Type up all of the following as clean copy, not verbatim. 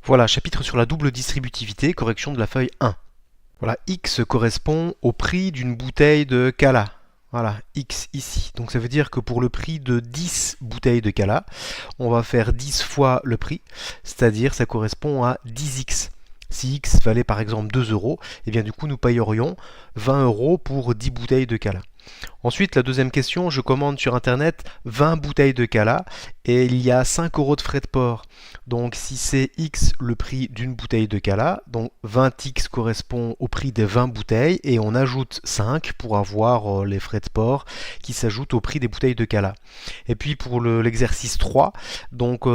Voilà, chapitre sur la double distributivité, correction de la feuille 1. Voilà, X correspond au prix d'une bouteille de Cala. Voilà, X ici. Donc ça veut dire que pour le prix de 10 bouteilles de Cala, on va faire 10 fois le prix, c'est-à-dire ça correspond à 10X. Si X valait par exemple 2 euros, et bien du coup nous payerions 20 euros pour 10 bouteilles de Cala. Ensuite, la deuxième question, je commande sur internet 20 bouteilles de Cala et il y a 5 euros de frais de port. Donc si c'est X le prix d'une bouteille de Cala, donc 20X correspond au prix des 20 bouteilles et on ajoute 5 pour avoir les frais de port qui s'ajoutent au prix des bouteilles de Cala. Et puis pour l'exercice 3, donc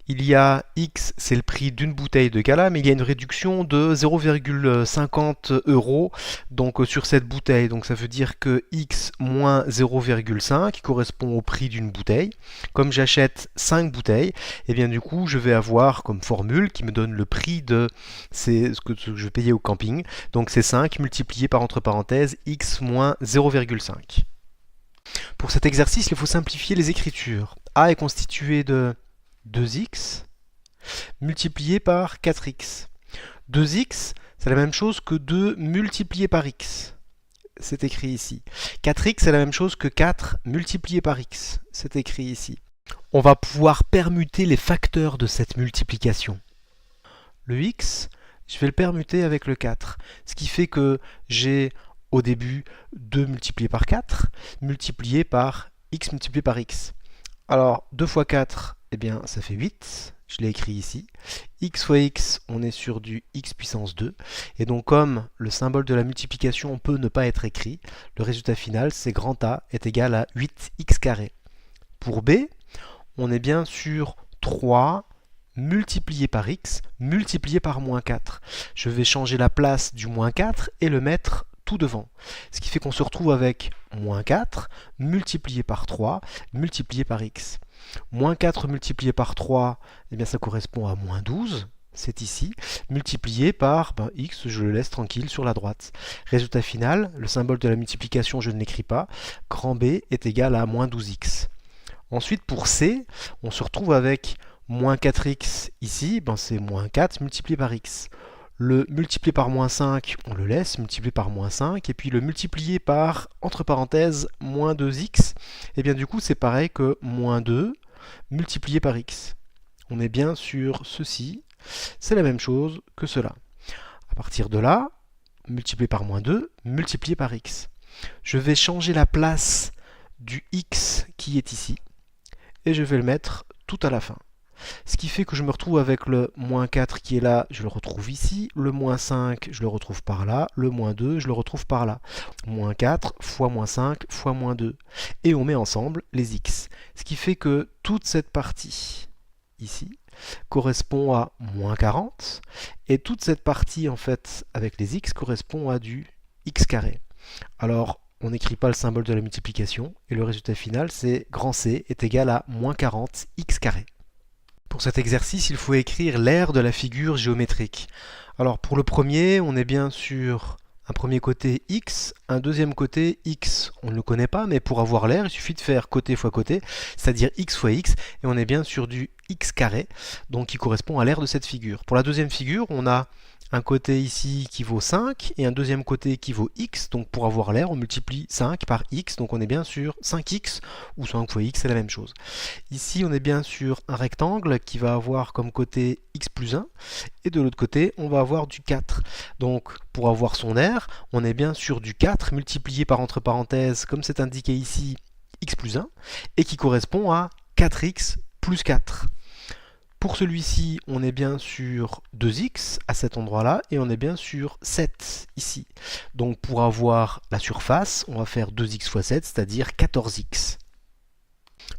il y a X, c'est le prix d'une bouteille de Cala, mais il y a une réduction de 0,50 euros donc, sur cette bouteille. Donc ça veut dire que X moins 0,5 correspond au prix d'une bouteille. Comme j'achète 5 bouteilles, et bien du coup je vais avoir comme formule qui me donne le prix de ce que je vais payer au camping. Donc c'est 5 multiplié par entre parenthèses X moins 0,5. Pour cet exercice, il faut simplifier les écritures. A est constitué de 2x multiplié par 4x. 2x, c'est la même chose que 2 multiplié par x. C'est écrit ici. 4x, c'est la même chose que 4 multiplié par x. C'est écrit ici. On va pouvoir permuter les facteurs de cette multiplication. Le x, je vais le permuter avec le 4. Ce qui fait que j'ai au début 2 multiplié par 4 multiplié par x multiplié par x. Alors 2 fois 4, eh bien ça fait 8. Je l'ai écrit ici. X fois x, on est sur du x puissance 2. Et donc comme le symbole de la multiplication peut ne pas être écrit, le résultat final, c'est grand A est égal à 8x carré. Pour B, on est bien sur 3 multiplié par x multiplié par moins 4. Je vais changer la place du moins 4 et le mettre tout devant. Ce qui fait qu'on se retrouve avec moins 4 multiplié par 3 multiplié par x. Moins 4 multiplié par 3, eh bien ça correspond à moins 12, c'est ici, multiplié par x, je le laisse tranquille sur la droite. Résultat final, le symbole de la multiplication, je ne l'écris pas, grand B est égal à moins 12x. Ensuite, pour C, on se retrouve avec moins 4x ici, c'est moins 4 multiplié par x. Le multiplié par moins 5, on le laisse, multiplié par moins 5, et puis le multiplié par, entre parenthèses, moins 2x, et bien du coup c'est pareil que moins 2 multiplié par x. On est bien sur ceci, c'est la même chose que cela. À partir de là, multiplié par moins 2, multiplié par x. Je vais changer la place du x qui est ici, et je vais le mettre tout à la fin. Ce qui fait que je me retrouve avec le moins 4 qui est là, je le retrouve ici, le moins 5, je le retrouve par là, le moins 2, je le retrouve par là. Moins 4 fois moins 5 fois moins 2. Et on met ensemble les x. Ce qui fait que toute cette partie ici correspond à moins 40, et toute cette partie en fait avec les x correspond à du x carré. Alors on n'écrit pas le symbole de la multiplication, et le résultat final c'est grand C est égal à moins 40 x carré. Pour cet exercice, il faut écrire l'aire de la figure géométrique. Alors pour le premier, on est bien sur un premier côté x, un deuxième côté x. On ne le connaît pas, mais pour avoir l'aire, il suffit de faire côté fois côté, c'est-à-dire x fois x, et on est bien sur du x carré, donc qui correspond à l'aire de cette figure. Pour la deuxième figure, on a un côté ici qui vaut 5 et un deuxième côté qui vaut x. Donc pour avoir l'aire, on multiplie 5 par x. Donc on est bien sur 5x ou 5 fois x, c'est la même chose. Ici, on est bien sur un rectangle qui va avoir comme côté x plus 1. Et de l'autre côté, on va avoir du 4. Donc pour avoir son aire, on est bien sur du 4 multiplié par entre parenthèses, comme c'est indiqué ici, x plus 1. Et qui correspond à 4x plus 4. Pour celui-ci, on est bien sur 2x à cet endroit-là et on est bien sur 7 ici. Donc pour avoir la surface, on va faire 2x fois 7, c'est-à-dire 14x.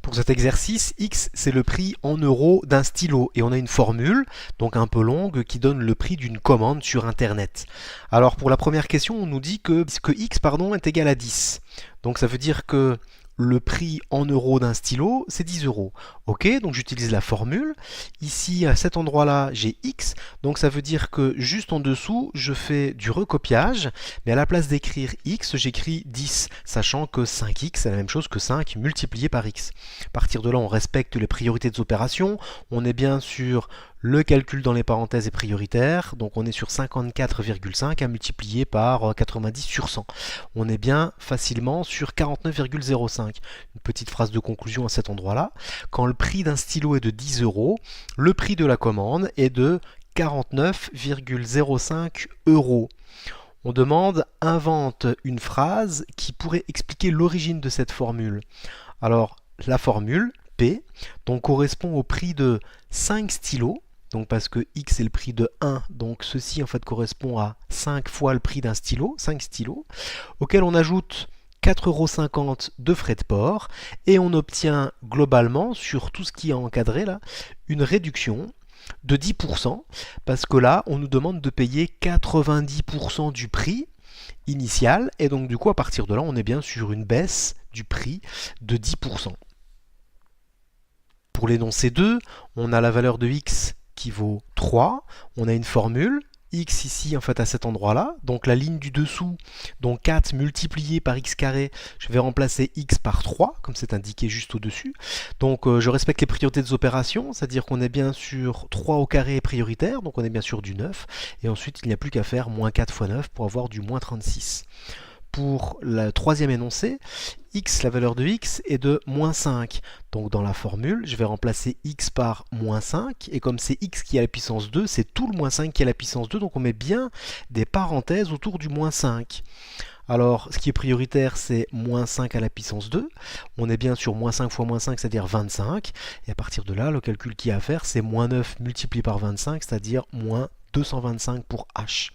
Pour cet exercice, x c'est le prix en euros d'un stylo et on a une formule, donc un peu longue, qui donne le prix d'une commande sur internet. Alors pour la première question, on nous dit que x est égal à 10. Donc ça veut dire que le prix en euros d'un stylo, c'est 10 euros. Ok, donc j'utilise la formule. Ici, à cet endroit-là, j'ai x. Donc ça veut dire que juste en dessous, je fais du recopiage. Mais à la place d'écrire x, j'écris 10, sachant que 5x, c'est la même chose que 5 multiplié par x. À partir de là, on respecte les priorités des opérations. On est bien sur Le calcul dans les parenthèses est prioritaire, donc on est sur 54,5 à multiplier par 90 sur 100. On est bien facilement sur 49,05. Une petite phrase de conclusion à cet endroit-là. Quand le prix d'un stylo est de 10 euros, le prix de la commande est de 49,05 euros. On demande invente une phrase qui pourrait expliquer l'origine de cette formule. Alors la formule P donc correspond au prix de 5 stylos, donc parce que X est le prix de 1, donc ceci en fait correspond à 5 fois le prix d'un stylo, 5 stylos, auquel on ajoute 4,50 € de frais de port, et on obtient globalement, sur tout ce qui est encadré là, une réduction de 10%, parce que là, on nous demande de payer 90% du prix initial, et donc du coup, à partir de là, on est bien sur une baisse du prix de 10%. Pour l'énoncé 2, on a la valeur de x qui vaut 3, on a une formule, x ici en fait à cet endroit-là, donc la ligne du dessous, donc 4 multiplié par x carré, je vais remplacer x par 3, comme c'est indiqué juste au-dessus. Donc je respecte les priorités des opérations, c'est-à-dire qu'on est bien sur 3 au carré prioritaire, donc on est bien sûr du 9, et ensuite il n'y a plus qu'à faire moins 4 fois 9 pour avoir du moins 36. Pour le troisième énoncé, x, la valeur de x, est de moins 5. Donc dans la formule, je vais remplacer x par moins 5, et comme c'est x qui est à la puissance 2, c'est tout le moins 5 qui est à la puissance 2, donc on met bien des parenthèses autour du moins 5. Alors, ce qui est prioritaire, c'est moins 5 à la puissance 2. On est bien sur moins 5 fois moins 5, c'est-à-dire 25. Et à partir de là, le calcul qu'il y a à faire, c'est moins 9 multiplié par 25, c'est-à-dire moins 225 pour h.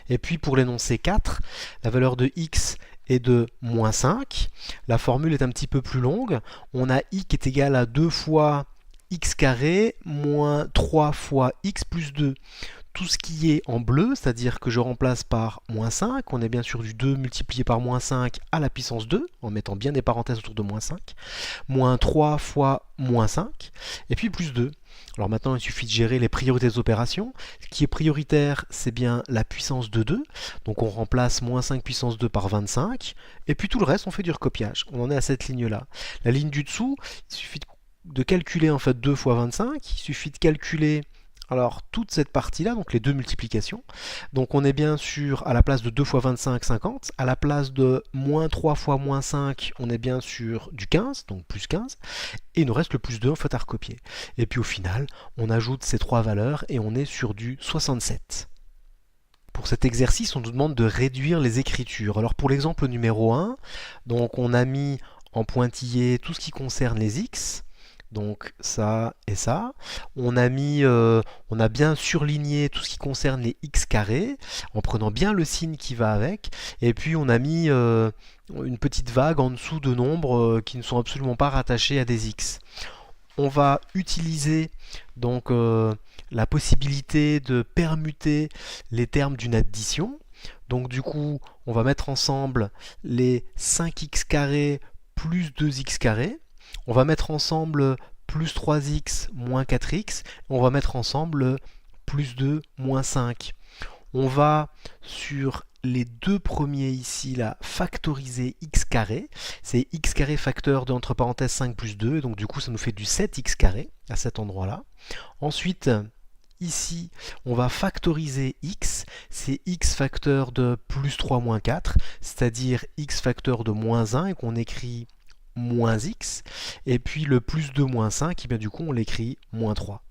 Et puis pour l'énoncé 4, la valeur de x est de moins 5. La formule est un petit peu plus longue. On a i qui est égal à 2 fois x carré moins 3 fois x plus 2. Tout ce qui est en bleu, c'est-à-dire que je remplace par moins 5, on est bien sûr du 2 multiplié par moins 5 à la puissance 2, en mettant bien des parenthèses autour de moins 5, moins 3 fois moins 5, et puis plus 2. Alors maintenant, il suffit de gérer les priorités des opérations. Ce qui est prioritaire, c'est bien la puissance de 2, donc on remplace moins 5 puissance 2 par 25, et puis tout le reste, on fait du recopiage. On en est à cette ligne-là. La ligne du dessous, il suffit de calculer en fait 2 fois 25, il suffit de calculer alors toute cette partie-là, donc les deux multiplications, donc on est bien sûr à la place de 2 fois 25, 50, à la place de moins 3 fois moins 5, on est bien sur du 15, donc plus 15, et il nous reste le plus 2 en fait à recopier. Et puis au final, on ajoute ces trois valeurs et on est sur du 67. Pour cet exercice, on nous demande de réduire les écritures. Alors pour l'exemple numéro 1, donc on a mis en pointillé tout ce qui concerne les x, donc ça et ça. On a bien surligné tout ce qui concerne les x carrés, en prenant bien le signe qui va avec, et puis on a mis une petite vague en dessous de nombres qui ne sont absolument pas rattachés à des x. On va utiliser donc la possibilité de permuter les termes d'une addition. Donc du coup, on va mettre ensemble les 5x carré plus 2x carré. On va mettre ensemble plus 3x moins 4x. On va mettre ensemble plus 2 moins 5. On va sur les deux premiers ici là factoriser x carré. C'est x carré facteur de entre parenthèses 5 plus 2. Et donc du coup ça nous fait du 7x carré à cet endroit là. Ensuite ici, on va factoriser x, c'est x facteur de plus 3 moins 4, c'est-à-dire x facteur de moins 1 et qu'on écrit moins x, et puis le plus 2 moins 5, et bien du coup on l'écrit moins 3.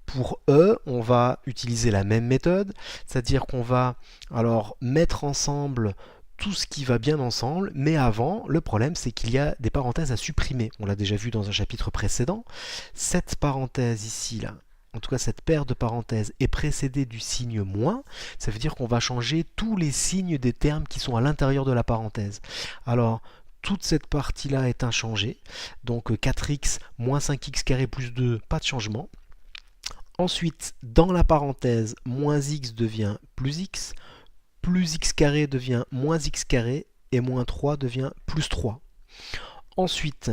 Pour E, on va utiliser la même méthode, c'est-à-dire qu'on va alors mettre ensemble tout ce qui va bien ensemble, mais avant, le problème c'est qu'il y a des parenthèses à supprimer. On l'a déjà vu dans un chapitre précédent. Cette parenthèse ici, là, en tout cas cette paire de parenthèses est précédée du signe moins, ça veut dire qu'on va changer tous les signes des termes qui sont à l'intérieur de la parenthèse. Alors, toute cette partie-là est inchangée, donc 4x moins 5x carré plus 2, pas de changement. Ensuite, dans la parenthèse, moins x devient plus x carré devient moins x carré, et moins 3 devient plus 3. Ensuite,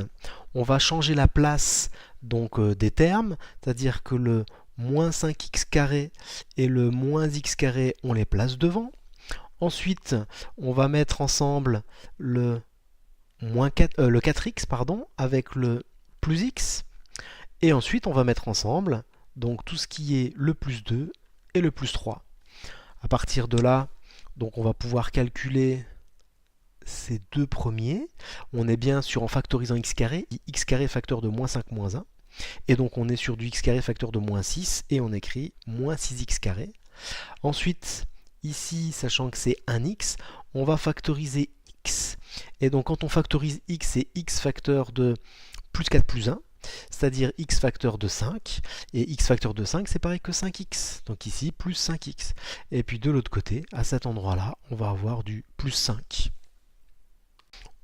on va changer la place donc des termes, c'est-à-dire que le moins 5x carré et le moins x carré, on les place devant. Ensuite, on va mettre ensemble le 4x avec le plus x. Et ensuite, on va mettre ensemble donc tout ce qui est le plus 2 et le plus 3. À partir de là, donc on va pouvoir calculer ces deux premiers. On est bien sûr en factorisant x carré, x carré facteur de moins 5 moins 1. Et donc on est sur du x carré facteur de moins 6 et on écrit moins 6x carré. Ensuite, ici, sachant que c'est 1x, on va factoriser x. Et donc quand on factorise x, c'est x facteur de plus 4 plus 1, c'est-à-dire x facteur de 5. Et x facteur de 5, c'est pareil que 5x. Donc ici, plus 5x. Et puis de l'autre côté, à cet endroit-là, on va avoir du plus 5.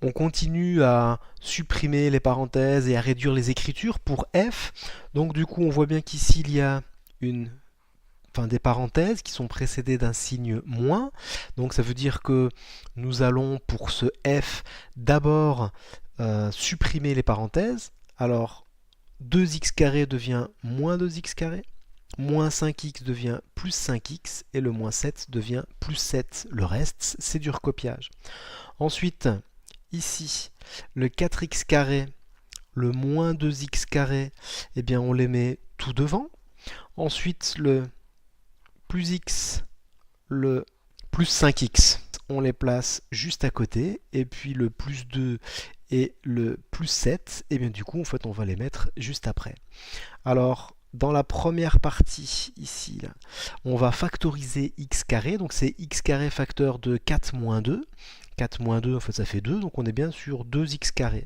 On continue à supprimer les parenthèses et à réduire les écritures pour f. Donc du coup, on voit bien qu'ici, il y a des parenthèses qui sont précédées d'un signe moins. Donc ça veut dire que nous allons, pour ce f, d'abord supprimer les parenthèses. Alors, 2x carré devient moins 2x carré. Moins 5x devient plus 5x. Et le moins 7 devient plus 7. Le reste, c'est du recopiage. Ensuite, ici, le 4x carré, le moins 2x carré, eh bien on les met tout devant. Ensuite, le plus x, le plus 5x, on les place juste à côté. Et puis le plus 2 et le plus 7, et bien du coup, en fait, on va les mettre juste après. Alors, dans la première partie, ici, là, on va factoriser x carré. Donc c'est x carré facteur de 4 moins 2. 4 moins 2, en fait, ça fait 2. Donc on est bien sur 2x carré.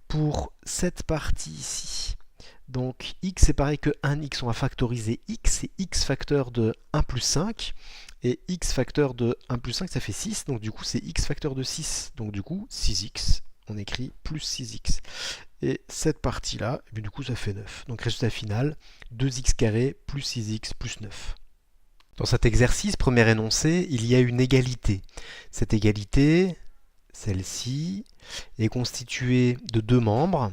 Pour cette partie ici, donc x c'est pareil que 1x, on va factoriser x, c'est x facteur de 1 plus 5, et x facteur de 1 plus 5, ça fait 6, donc du coup c'est x facteur de 6, donc du coup 6x, on écrit plus 6x. Et cette partie-là, du coup ça fait 9. Donc résultat final, 2x carré plus 6x plus 9. Dans cet exercice, premier énoncé, il y a une égalité. Cette égalité, celle-ci, est constituée de deux membres.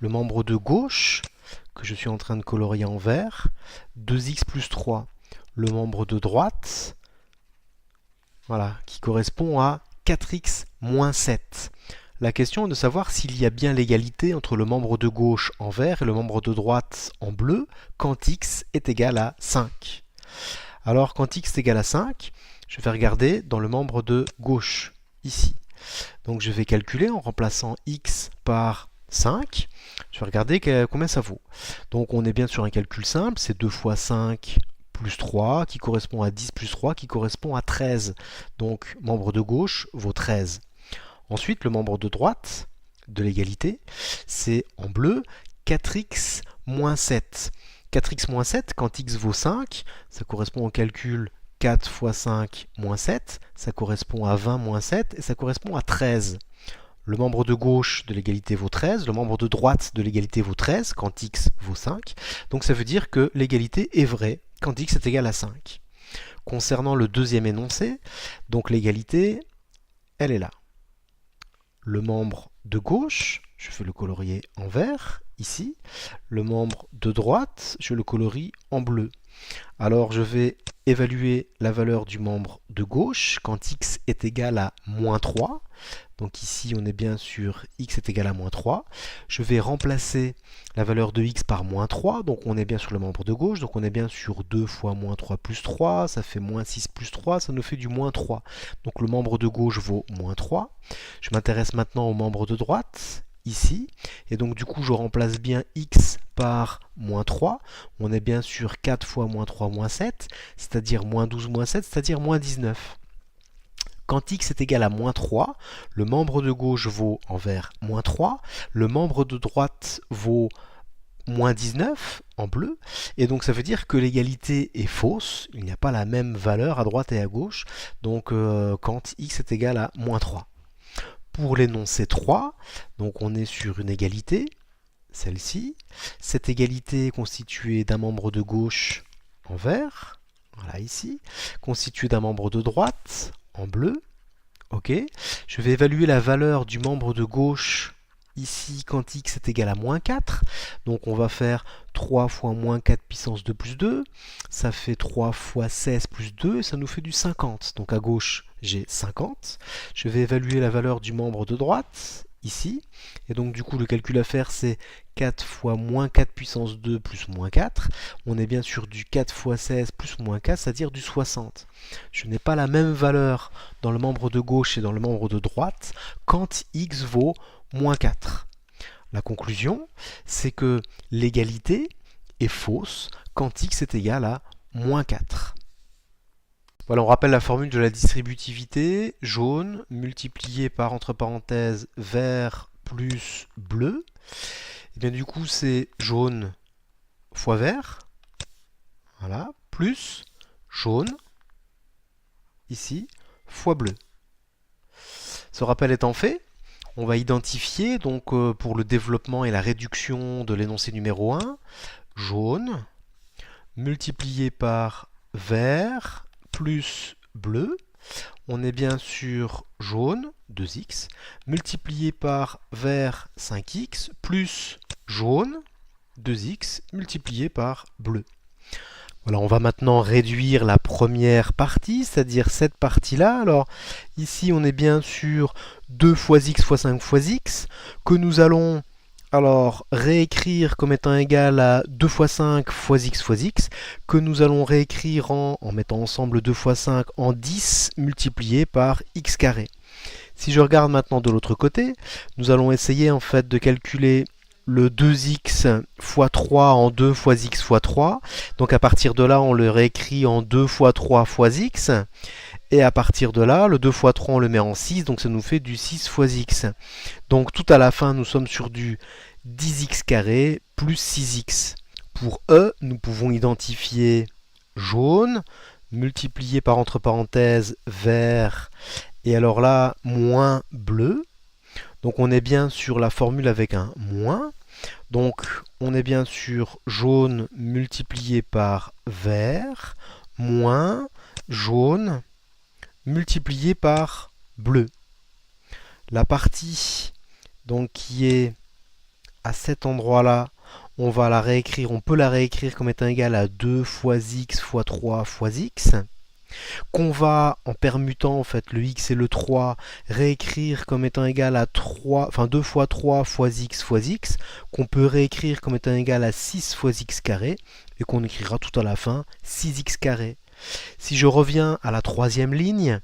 Le membre de gauche, que je suis en train de colorier en vert, 2x plus 3. Le membre de droite, voilà, qui correspond à 4x moins 7. La question est de savoir s'il y a bien l'égalité entre le membre de gauche en vert et le membre de droite en bleu quand x est égal à 5. Alors quand x est égal à 5, je vais regarder dans le membre de gauche, ici. Donc je vais calculer en remplaçant x par 5. Je vais regarder combien ça vaut. Donc on est bien sur un calcul simple, c'est 2 fois 5 plus 3 qui correspond à 10 plus 3 qui correspond à 13. Donc membre de gauche vaut 13. Ensuite le membre de droite de l'égalité, c'est en bleu 4x moins 7. 4x moins 7, quand x vaut 5, ça correspond au calcul 4 fois 5 moins 7, ça correspond à 20 moins 7, et ça correspond à 13. Le membre de gauche de l'égalité vaut 13, le membre de droite de l'égalité vaut 13, quand x vaut 5. Donc ça veut dire que l'égalité est vraie quand x est égal à 5. Concernant le deuxième énoncé, donc l'égalité, elle est là. Le membre de gauche, je vais le colorier en vert, ici. Le membre de droite, je le colorie en bleu. Alors je vais évaluer la valeur du membre de gauche quand x est égal à moins 3. Donc ici on est bien sur x est égal à moins 3. Je vais remplacer la valeur de x par moins 3. Donc on est bien sur le membre de gauche. Donc on est bien sur 2 fois moins 3 plus 3. Ça fait moins 6 plus 3. Ça nous fait du moins 3. Donc le membre de gauche vaut moins 3. Je m'intéresse maintenant au membre de droite, ici. Et donc du coup je remplace bien x par moins 3. On est bien sur 4 fois moins 3 moins 7. C'est-à-dire moins 12 moins 7, c'est-à-dire moins 19. Quand x est égal à moins 3, le membre de gauche vaut en vert moins 3, le membre de droite vaut moins 19 en bleu, et donc ça veut dire que l'égalité est fausse, il n'y a pas la même valeur à droite et à gauche, donc quand x est égal à moins 3. Pour l'énoncé 3, donc on est sur une égalité, celle-ci. Cette égalité est constituée d'un membre de gauche en vert, voilà ici, constituée d'un membre de droite en bleu. Ok, je vais évaluer la valeur du membre de gauche ici quand x est égal à moins 4. Donc on va faire 3 fois moins 4 puissance 2 plus 2. Ça fait 3 fois 16 plus 2 et ça nous fait du 50. Donc à gauche j'ai 50. Je vais évaluer la valeur du membre de droite ici. Et donc du coup le calcul à faire c'est 4 fois moins 4 puissance 2 plus moins 4. On est bien sur du 4 fois 16 plus moins 4, c'est-à-dire du 60. Je n'ai pas la même valeur dans le membre de gauche et dans le membre de droite quand x vaut moins 4. La conclusion, c'est que l'égalité est fausse quand x est égal à moins 4. Voilà, on rappelle la formule de la distributivité. Jaune multiplié par, entre parenthèses, vert plus bleu. Et bien du coup, c'est jaune fois vert. Voilà, plus jaune, ici, fois bleu. Ce rappel étant fait, on va identifier donc pour le développement et la réduction de l'énoncé numéro 1, jaune multiplié par vert plus bleu. On est bien sur jaune, 2x, multiplié par vert, 5x, plus jaune, 2x, multiplié par bleu. Voilà, on va maintenant réduire la première partie, c'est-à-dire cette partie-là. Alors, ici, on est bien sur 2 fois x fois 5 fois x, que nous allons alors réécrire comme étant égal à 2 fois 5 fois x, que nous allons réécrire en mettant ensemble 2 fois 5 en 10 multiplié par x carré. Si je regarde maintenant de l'autre côté, nous allons essayer en fait de calculer le 2x fois 3 en 2 fois x fois 3. Donc à partir de là, on le réécrit en 2 fois 3 fois x. Et à partir de là, le 2 fois 3, on le met en 6, donc ça nous fait du 6 fois x. Donc tout à la fin, nous sommes sur du 10x carré plus 6x. Pour E, nous pouvons identifier jaune, multiplié par entre parenthèses vert, et alors là, moins bleu. Donc on est bien sur la formule avec un moins. Donc on est bien sur jaune multiplié par vert, moins jaune multiplié par bleu. La partie donc qui est à cet endroit-là, on va la réécrire, on peut la réécrire comme étant égale à 2 fois x fois 3 fois x, qu'on va, en permutant en fait le x et le 3, réécrire comme étant égal à 2 fois 3 fois x, qu'on peut réécrire comme étant égal à 6 fois x carré, et qu'on écrira tout à la fin 6x carré. Si je reviens à la troisième ligne,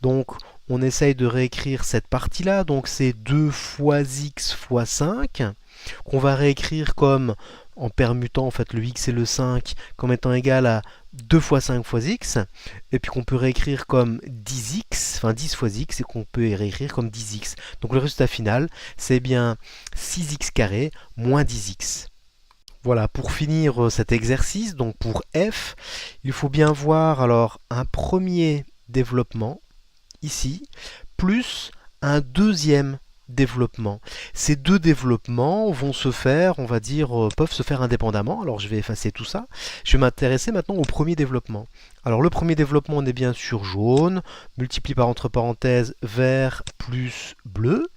donc on essaye de réécrire cette partie-là, donc c'est 2 fois x fois 5, qu'on va réécrire comme, en permutant en fait le x et le 5, comme étant égal à 2 fois 5 fois x, et puis qu'on peut réécrire comme 10x, enfin 10 fois x, et qu'on peut réécrire comme 10x. Donc le résultat final, c'est bien 6x carré moins 10x. Voilà, pour finir cet exercice, donc pour f, il faut bien voir alors un premier développement, ici, plus un deuxième développement. Ces deux développements vont se faire, on va dire, peuvent se faire indépendamment. Alors je vais effacer tout ça. Je vais m'intéresser maintenant au premier développement. Alors le premier développement, on est bien sur jaune, multiplié par entre parenthèses vert plus bleu.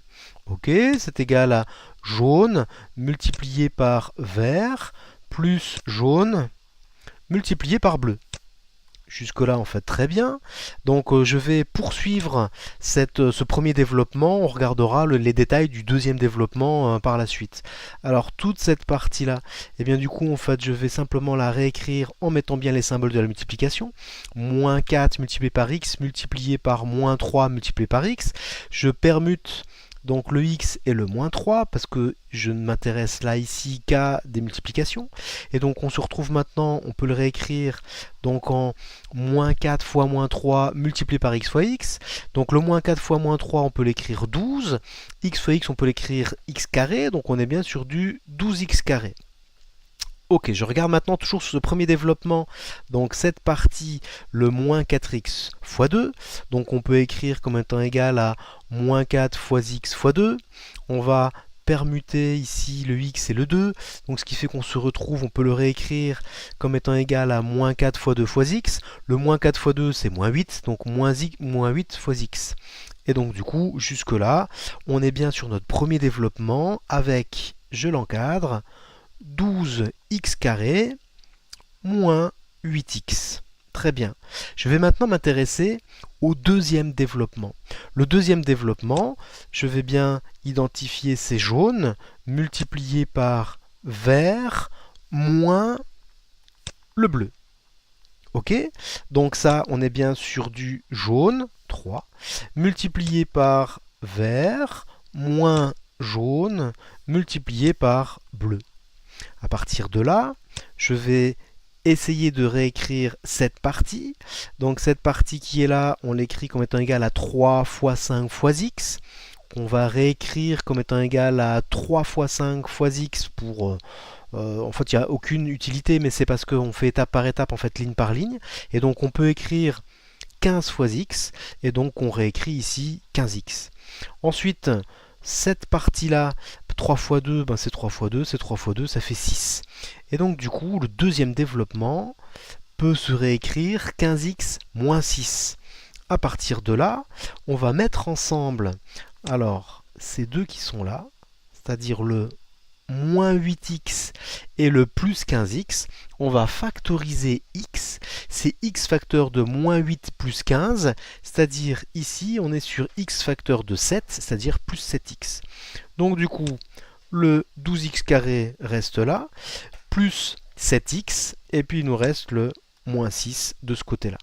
Ok, c'est égal à jaune multiplié par vert plus jaune multiplié par bleu. Jusque-là, en fait, très bien. Donc, je vais poursuivre ce premier développement. On regardera les détails du deuxième développement par la suite. Alors, toute cette partie-là, eh bien, du coup, en fait, je vais simplement la réécrire en mettant bien les symboles de la multiplication. Moins 4 multiplié par x multiplié par moins 3 multiplié par x. Je permute donc le x et le moins 3, parce que je ne m'intéresse là ici qu'à des multiplications. Et donc on se retrouve maintenant, on peut le réécrire donc en moins 4 fois moins 3 multiplié par x fois x. Donc le moins 4 fois moins 3, on peut l'écrire 12. X fois x, on peut l'écrire x carré, donc on est bien sur du 12x carré. Ok, je regarde maintenant toujours sur ce premier développement, donc cette partie, le moins 4x fois 2, donc on peut écrire comme étant égal à moins 4 fois x fois 2, on va permuter ici le x et le 2, donc ce qui fait qu'on se retrouve, on peut le réécrire comme étant égal à moins 4 fois 2 fois x, le moins 4 fois 2 c'est moins 8, donc moins 8 fois x. Et donc du coup, jusque là, on est bien sur notre premier développement avec, je l'encadre, 12x carré moins 8x. Très bien. Je vais maintenant m'intéresser au deuxième développement. Le deuxième développement, je vais bien identifier ces jaunes multipliés par vert moins le bleu. Ok? Donc ça, on est bien sur du jaune, 3, multiplié par vert moins jaune multiplié par bleu. À partir de là, je vais essayer de réécrire cette partie. Donc cette partie qui est là, on l'écrit comme étant égal à 3 fois 5 fois x. On va réécrire comme étant égal à 3 fois 5 fois x pour... en fait, il n'y a aucune utilité, mais c'est parce qu'on fait étape par étape, en fait, ligne par ligne. Et donc on peut écrire 15 fois x, et donc on réécrit ici 15x. Ensuite, cette partie-là, 3 fois 2, ben c'est 3 fois 2, c'est 3 fois 2, ça fait 6. Et donc du coup, le deuxième développement peut se réécrire 15x moins 6. À partir de là, on va mettre ensemble alors ces deux qui sont là, c'est-à-dire le moins 8x et le plus 15x, on va factoriser x, c'est x facteur de moins 8 plus 15, c'est-à-dire ici on est sur x facteur de 7, c'est-à-dire plus 7x. Donc du coup, le 12x carré reste là, plus 7x, et puis il nous reste le moins 6 de ce côté-là.